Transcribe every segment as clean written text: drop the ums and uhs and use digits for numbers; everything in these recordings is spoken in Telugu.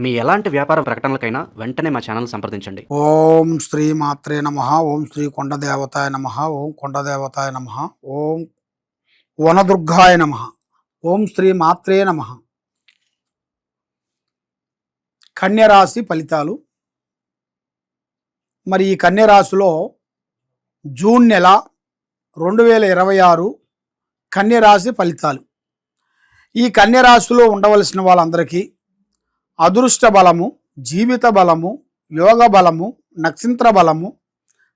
మీ ఎలాంటి వ్యాపార ప్రకటనలకైనా వెంటనే మా ఛానల్ సంప్రదించండి. ఓం శ్రీ మాత్రే నమః. ఓం శ్రీ కొండదేవతాయ నమః. ఓం కొండదేవతాయ నమః. ఓం వనదుర్గాయ నమః. ఓం శ్రీ మాత్రే నమః. కన్యరాశి ఫలితాలు. మరి ఈ కన్యరాశిలో జూన్ నెల 2026 కన్యరాశి ఫలితాలు. ఈ కన్యరాశిలో ఉండవలసిన వాళ్ళందరికీ అదృష్ట బలము, జీవిత బలము, యోగ బలము, నక్షత్ర బలము,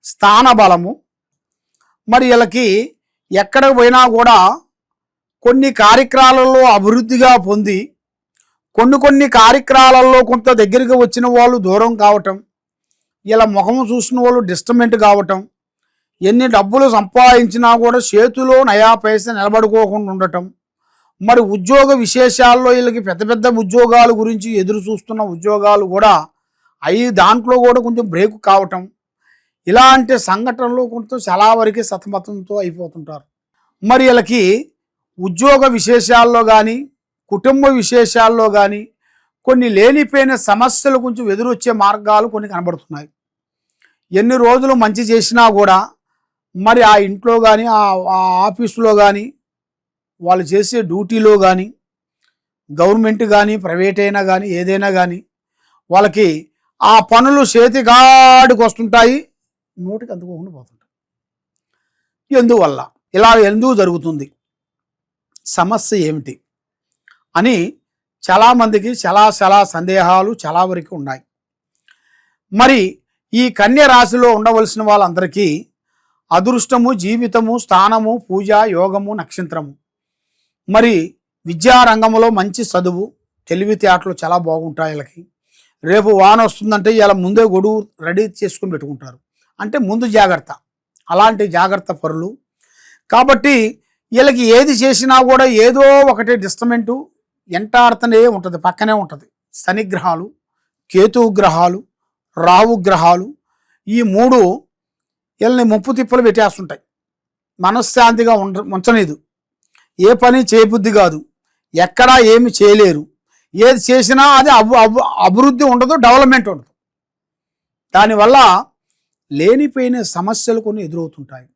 స్థాన బలము. మరి వీళ్ళకి ఎక్కడికి పోయినా కూడా కొన్ని కార్యక్రమాలలో అభివృద్ధిగా పొంది కొన్ని కార్యక్రమాలలో కొంత దగ్గరికి వచ్చిన వాళ్ళు దూరం కావటం, ఇలా ముఖము చూసిన వాళ్ళు డిస్టర్బెంట్ కావటం, ఎన్ని డబ్బులు సంపాదించినా కూడా చేతిలో నయా పైసా నిలబడుకోకుండా ఉండటం. మరి ఉద్యోగ విశేషాల్లో వీళ్ళకి పెద్ద పెద్ద ఉద్యోగాల గురించి ఎదురు చూస్తున్న ఉద్యోగాలు కూడా దాంట్లో కూడా కొంచెం బ్రేక్ కావటం, ఇలాంటి సంఘటనలు కొంచెం చాలా వరకు సతమతంతో అయిపోతుంటారు. మరి వీళ్ళకి ఉద్యోగ విశేషాల్లో కానీ కుటుంబ విశేషాల్లో కానీ కొన్ని లేనిపోయిన సమస్యలు కొంచెం ఎదురొచ్చే మార్గాలు కొన్ని కనబడుతున్నాయి. ఎన్ని రోజులు మంచి చేసినా కూడా మరి ఆ ఇంట్లో కానీ ఆ ఆఫీసులో కానీ వాళ్ళు చేసే డ్యూటీలో కానీ గవర్నమెంట్ కానీ ప్రైవేట్ అయినా కానీ ఏదైనా కానీ వాళ్ళకి ఆ పనులు చేతిగాడికి వస్తుంటాయి, నోటికి అందుకోకుండా పోతుంటాయి. ఎందువల్ల ఇలా ఎందుకు జరుగుతుంది, సమస్య ఏమిటి అని చాలామందికి చాలా సందేహాలు చాలా వరకు ఉన్నాయి. మరి ఈ కన్య రాశిలో ఉండవలసిన వాళ్ళందరికీ అదృష్టము, జీవితము, స్థానము, పూజ, యోగము, నక్షత్రము. మరి విద్యారంగంలో మంచి చదువు, తెలివితేటలు చాలా బాగుంటాయి. వీళ్ళకి రేపు వాన వస్తుందంటే ఇలా ముందే గొడుగు రెడీ చేసుకుని పెట్టుకుంటారు, అంటే ముందు జాగ్రత్త, అలాంటి జాగ్రత్త పరులు. కాబట్టి వీళ్ళకి ఏది చేసినా కూడా ఏదో ఒకటి డిస్టర్బెంటు ఎంటాడుతూనే ఉంటుంది, పక్కనే ఉంటుంది. శనిగ్రహాలు, కేతువు గ్రహాలు, రావు గ్రహాలు, ఈ మూడు వీళ్ళని ముప్పు తిప్పలు పెట్టేస్తుంటాయి. మనశ్శాంతిగా ఉంచలేదు, ఏ పని చేయబుద్ధి కాదు, ఎక్కడా ఏమి చేయలేరు. ఏది చేసినా అది అభివృద్ధి ఉండదు, డెవలప్మెంట్ ఉండదు. దానివల్ల లేనిపోయిన సమస్యలు కొన్ని ఎదురవుతుంటాయి.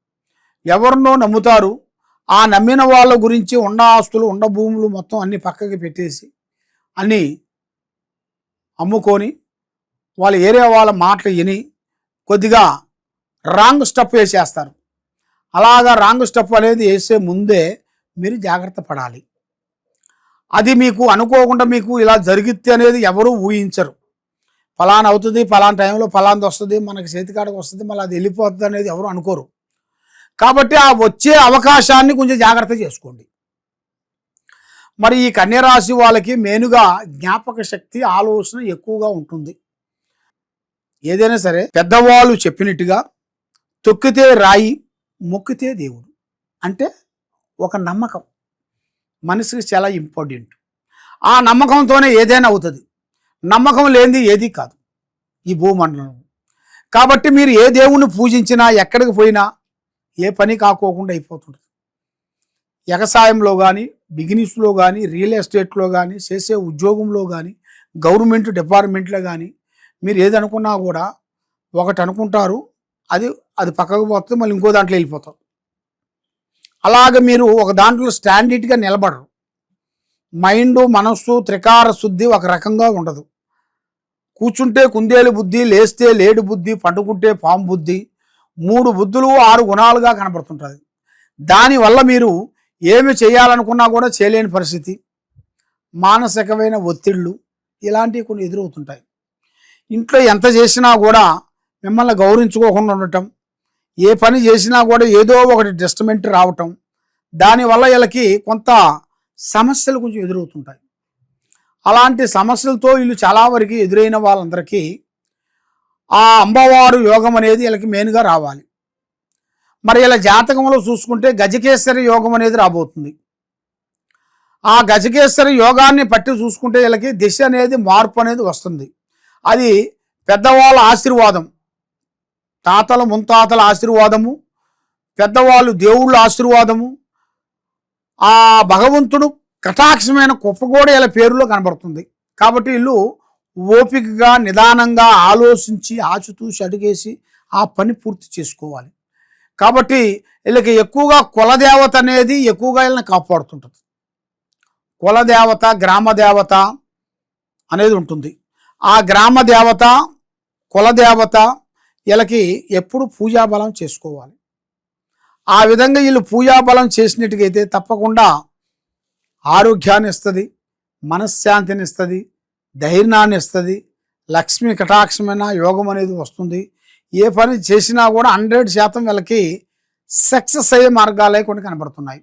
ఎవరినో నమ్ముతారు, ఆ నమ్మిన వాళ్ళ గురించి ఉన్న ఆస్తులు, ఉన్న భూములు మొత్తం అన్ని పక్కకి పెట్టేసి అన్నీ అమ్ముకొని వాళ్ళ ఏరియా వాళ్ళ మాటలు విని కొద్దిగా రాంగ్ స్టెప్ వేసేస్తారు. అలాగా రాంగ్ స్టెప్ అనేది వేసే ముందే మీరు జాగ్రత్త పడాలి. అది మీకు అనుకోకుండా మీకు ఇలా జరిగితే అనేది ఎవరూ ఊహించరు. ఫలానా అవుతుంది, ఫలానా టైంలో ఫలాంది వస్తుంది, మనకి చేతికాడకు వస్తుంది, మళ్ళీ అది వెళ్ళిపోతుంది అనేది ఎవరు అనుకోరు. కాబట్టి ఆ వచ్చే అవకాశాన్ని కొంచెం జాగ్రత్త చేసుకోండి. మరి ఈ కన్యరాశి వాళ్ళకి మెయిన్గా జ్ఞాపక శక్తి, ఆలోచన ఎక్కువగా ఉంటుంది. ఏదైనా సరే పెద్దవాళ్ళు చెప్పినట్టుగా తొక్కితే రాయి, మొక్కితే దేవుడు, అంటే ఒక నమ్మకం మనిషికి చాలా ఇంపార్టెంట్. ఆ నమ్మకంతోనే ఏదైనా అవుతుంది. నమ్మకం లేనిది ఏది కాదు ఈ భూమండలం. కాబట్టి మీరు ఏ దేవుణ్ణి పూజించినా, ఎక్కడికి పోయినా ఏ పని కాకోకుండా అయిపోతుంది. వ్యవసాయంలో కానీ, బిజినెస్లో కానీ, రియల్ ఎస్టేట్లో కానీ, చేసే ఉద్యోగంలో కానీ, గవర్నమెంట్ డిపార్ట్మెంట్లో కానీ మీరు ఏది అనుకున్నా కూడా ఒకటి అనుకుంటారు, అది పక్కకు పోతుంది, మళ్ళీ ఇంకో దాంట్లో వెళ్ళిపోతారు. అలాగే మీరు ఒక దాంట్లో స్టాండర్డ్గా నిలబడరు. మైండు, మనస్సు, త్రికార శుద్ధి ఒక రకంగా ఉండదు. కూర్చుంటే కుందేలు బుద్ధి, లేస్తే లేడు బుద్ధి, పండుకుంటే పాము బుద్ధి, 3 బుద్ధులు 6 గుణాలుగా కనబడుతుంటుంది. దానివల్ల మీరు ఏమి చేయాలనుకున్నా కూడా చేయలేని పరిస్థితి, మానసికమైన ఒత్తిళ్ళు ఇలాంటివి కొన్ని ఎదురవుతుంటాయి. ఇంట్లో ఎంత చేసినా కూడా మిమ్మల్ని గౌరవించుకోకుండా ఉండటం, ఏ పని చేసినా కూడా ఏదో ఒకటి డిస్టర్బెంట్ రావటం, దానివల్ల వీళ్ళకి కొంత సమస్యలు కొంచెం ఎదురవుతుంటాయి. అలాంటి సమస్యలతో వీళ్ళు చాలా వరకు ఎదురైన వాళ్ళందరికీ ఆ అమ్మవారు యోగం అనేది వీళ్ళకి మెయిన్గా రావాలి. మరి ఇలా జాతకంలో చూసుకుంటే గజకేశ్వరి యోగం అనేది రాబోతుంది. ఆ గజకేశ్వరి యోగాన్ని పట్టి చూసుకుంటే వీళ్ళకి దిశ అనేది, మార్పు అనేది వస్తుంది. అది పెద్దవాళ్ళ ఆశీర్వాదం, తాతల ముత్తాతల ఆశీర్వాదము, పెద్దవాళ్ళు దేవుళ్ళ ఆశీర్వాదము, ఆ భగవంతుడు కటాక్షమైన కుప్ప కూడా ఇలా పేరులో కనబడుతుంది. కాబట్టి వీళ్ళు ఓపికగా నిదానంగా ఆలోచించి ఆచితూచి అడుగేసి ఆ పని పూర్తి చేసుకోవాలి. కాబట్టి వీళ్ళకి ఎక్కువగా కులదేవత అనేది ఎక్కువగా వీళ్ళని కాపాడుతుంటుంది. కులదేవత గ్రామ దేవత అనేది ఉంటుంది. ఆ గ్రామ దేవత కులదేవత వీళ్ళకి ఎప్పుడు పూజాబలం చేసుకోవాలి. ఆ విధంగా వీళ్ళు పూజాబలం చేసినట్టుగైతే తప్పకుండా ఆరోగ్యాన్ని ఇస్తుంది, మనశ్శాంతిని ఇస్తుంది, ధైర్యాన్ని ఇస్తుంది, లక్ష్మి కటాక్షమైన యోగం అనేది వస్తుంది. ఏ పని చేసినా కూడా 100% వీళ్ళకి సక్సెస్ అయ్యే మార్గాలే కొన్ని కనబడుతున్నాయి.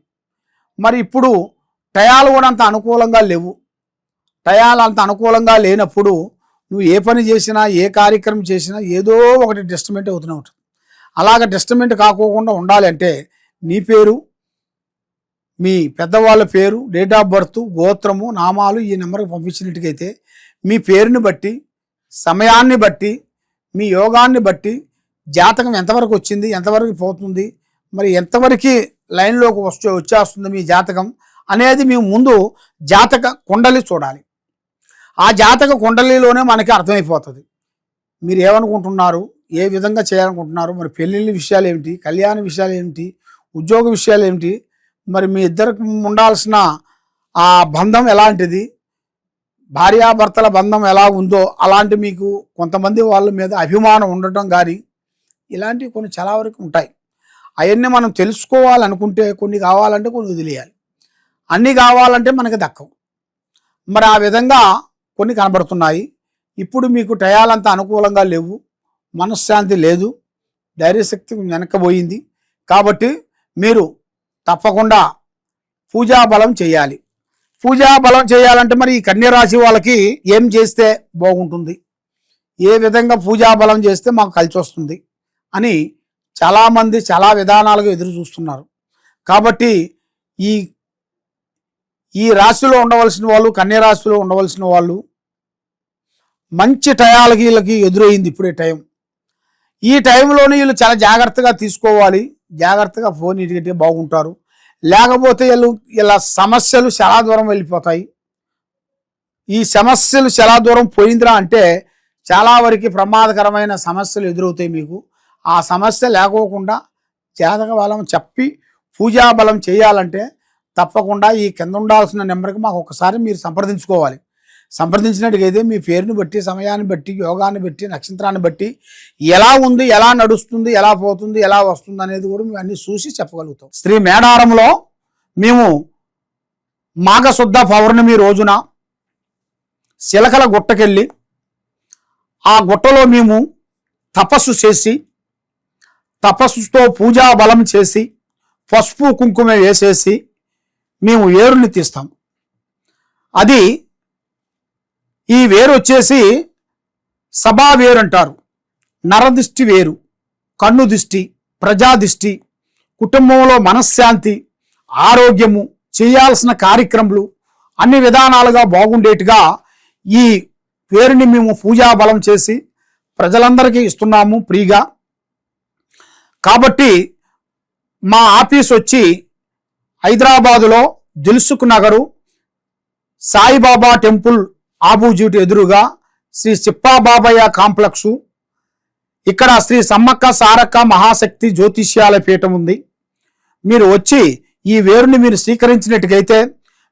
మరి ఇప్పుడు టయాలు కూడా అంత అనుకూలంగా లేవు. టయాలు అంత అనుకూలంగా లేనప్పుడు నువ్వు ఏ పని చేసినా ఏ కార్యక్రమం చేసినా ఏదో ఒకటి డిస్టర్బెంట్ అవుతూనే ఉంటుంది. అలాగ డిస్టర్బెంట్ కాకోకుండా ఉండాలి అంటే నీ పేరు, మీ పెద్దవాళ్ళ పేరు, డేట్ ఆఫ్ బర్త్, గోత్రము, నామాలు ఈ నెంబర్కి పంపించినట్టుగైతే మీ పేరుని బట్టి, సమయాన్ని బట్టి, మీ యోగాన్ని బట్టి జాతకం ఎంతవరకు వచ్చింది, ఎంతవరకు పోతుంది, మరి ఎంతవరకు లైన్లోకి వచ్చేస్తుంది మీ జాతకం అనేది మేము ముందు జాతక కుండలి చూడాలి. ఆ జాతక కుండలిలోనే మనకి అర్థమైపోతుంది మీరు ఏమనుకుంటున్నారు, ఏ విధంగా చేయాలనుకుంటున్నారు, మరి పెళ్ళిళ్ళ విషయాలు ఏమిటి, కళ్యాణ విషయాలు ఏమిటి, ఉద్యోగ విషయాలు ఏమిటి, మరి మీ ఇద్దరికి ఉండాల్సిన ఆ బంధం ఎలాంటిది, భార్యాభర్తల బంధం ఎలా ఉందో అలాంటి మీకు కొంతమంది వాళ్ళ మీద అభిమానం ఉండటం కానీ ఇలాంటివి కొన్ని చాలా వరకు ఉంటాయి. అవన్నీ మనం తెలుసుకోవాలనుకుంటే కొన్ని కావాలంటే కొన్ని వదిలేయాలి, అన్నీ కావాలంటే మనకి దక్కవు. మరి ఆ విధంగా కొన్ని కనబడుతున్నాయి. ఇప్పుడు మీకు టయాలంతా అనుకూలంగా లేవు, మనశ్శాంతి లేదు, ధైర్యశక్తి వెనక్కిపోయింది. కాబట్టి మీరు తప్పకుండా పూజాబలం చేయాలి. పూజాబలం చేయాలంటే మరి ఈ కన్యరాశి వాళ్ళకి ఏం చేస్తే బాగుంటుంది, ఏ విధంగా పూజాబలం చేస్తే మాకు కలిసి వస్తుంది అని చాలామంది చాలా విధానాలుగా ఎదురు చూస్తున్నారు. కాబట్టి ఈ రాశిలో ఉండవలసిన వాళ్ళు, కన్యరాశిలో ఉండవలసిన వాళ్ళు మంచి టయాలకి వీళ్ళకి ఎదురయ్యింది ఇప్పుడే టైం. ఈ టైంలోనే వీళ్ళు చాలా జాగ్రత్తగా తీసుకోవాలి, జాగ్రత్తగా ఫోన్ ఇటుకటే బాగుంటారు. లేకపోతే ఇలా సమస్యలు చాలా దూరం వెళ్ళిపోతాయి. ఈ సమస్యలు చాలా దూరం పోయిందిరా అంటే చాలా వరకు ప్రమాదకరమైన సమస్యలు ఎదురవుతాయి మీకు. ఆ సమస్య లేకోకుండా జాతక బలం చెప్పి పూజాబలం చేయాలంటే తప్పకుండా ఈ కింద ఉండాల్సిన నెంబర్కి మాకు ఒకసారి మీరు సంప్రదించుకోవాలి. సంప్రదించినట్టుగైతే మీ పేరుని బట్టి, సమయాన్ని బట్టి, యోగాన్ని బట్టి, నక్షత్రాన్ని బట్టి ఎలా ఉంది, ఎలా నడుస్తుంది, ఎలా పోతుంది, ఎలా వస్తుంది అనేది కూడా మేము అన్ని చూసి చెప్పగలుగుతాం. శ్రీ మేడారంలో మేము మాఘశుద్ధ పౌర్ణమి రోజున శిలకల గుట్టకెళ్ళి ఆ గుట్టలో మేము తపస్సు చేసి, తపస్సుతో పూజా బలం చేసి, పసుపు కుంకుమ వేసేసి మేము వేరుని తీస్తాం. అది ఈ వేరు వచ్చేసి సభా వేరు అంటారు. నరదిష్టి వేరు, కన్ను దిష్టి, ప్రజాదిష్టి, కుటుంబంలో మనశ్శాంతి, ఆరోగ్యము, చేయాల్సిన కార్యక్రమాలు అన్ని విధానాలుగా బాగుండేట్టుగా ఈ వేరుని మేము పూజాబలం చేసి ప్రజలందరికీ ఇస్తున్నాము ఫ్రీగా. కాబట్టి మా ఆఫీస్ వచ్చి హైదరాబాదులో దిల్సుఖ్ నగరు సాయిబాబా టెంపుల్ ఆపోజిట్ ఎదురుగా శ్రీ చిప్పాబాబయ్య కాంప్లెక్సు, ఇక్కడ శ్రీ సమ్మక్క సారక్క మహాశక్తి జ్యోతిష్యాల పీఠం ఉంది. మీరు వచ్చి ఈ వేరుని మీరు స్వీకరించినట్టుగైతే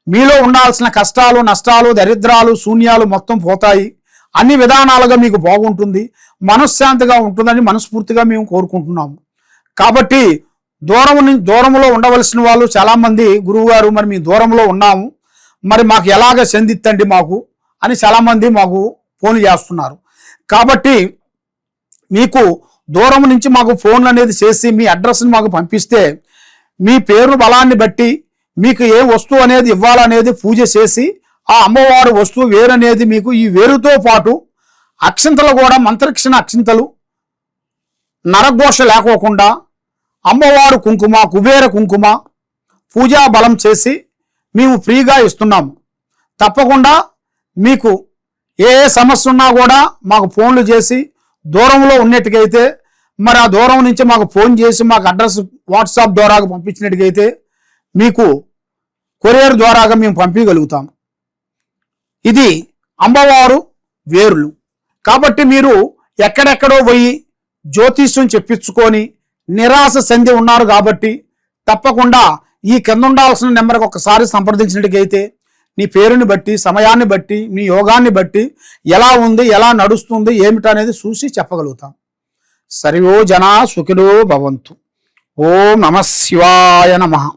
మీలో ఉండాల్సిన కష్టాలు, నష్టాలు, దరిద్రాలు, శూన్యాలు మొత్తం పోతాయి. అన్ని విధానాలుగా మీకు బాగుంటుంది, మనశ్శాంతిగా ఉంటుందని మనస్ఫూర్తిగా మేము కోరుకుంటున్నాము. కాబట్టి దూరంలో ఉండవలసిన వాళ్ళు చాలామంది గురువు గారు మరి మీ దూరంలో ఉన్నాము, మరి మాకు ఎలాగ చెందిత్తండి మాకు అని చాలామంది మాకు ఫోన్ చేస్తున్నారు. కాబట్టి మీకు దూరం నుంచి మాకు ఫోన్ అనేది చేసి మీ అడ్రస్ని మాకు పంపిస్తే మీ పేరు బలాన్ని బట్టి మీకు ఏ వస్తువు అనేది ఇవ్వాలనేది పూజ చేసి ఆ అమ్మవారు వస్తువు వేరనేది మీకు ఈ వేరుతో పాటు అక్షింతలు కూడా మంత్రక్షణ అక్షింతలు, నరఘోష లేకోకుండా అమ్మవారు కుంకుమ, కుబేర కుంకుమ పూజా బలం చేసి మేము ఫ్రీగా ఇస్తున్నాము. తప్పకుండా మీకు ఏ సమస్య ఉన్నా కూడా మాకు ఫోన్లు చేసి దూరంలో ఉన్నట్టుగైతే మరి ఆ దూరం నుంచి మాకు ఫోన్ చేసి మాకు అడ్రస్ వాట్సాప్ ద్వారా పంపించినట్టుగైతే మీకు కొరియర్ ద్వారాగా మేము పంపించగలుగుతాం. ఇది అమ్మవారు వేర్లు. కాబట్టి మీరు ఎక్కడెక్కడో పోయి జ్యోతిష్యం చెప్పించుకొని నిరాశ చెంది ఉన్నారు కాబట్టి తప్పకుండా ఈ కింద ఉండాల్సిన నెంబర్కి ఒకసారి సంప్రదించినట్టుగైతే నీ పేరుని బట్టి, సమయాన్ని బట్టి, నీ యోగాన్ని బట్టి ఎలా ఉంది, ఎలా నడుస్తుంది, ఏమిటనేది చూసి చెప్పగలుగుతాం. సర్వో జనా సుఖినో భవంతు. ఓం నమః శివాయ నమః.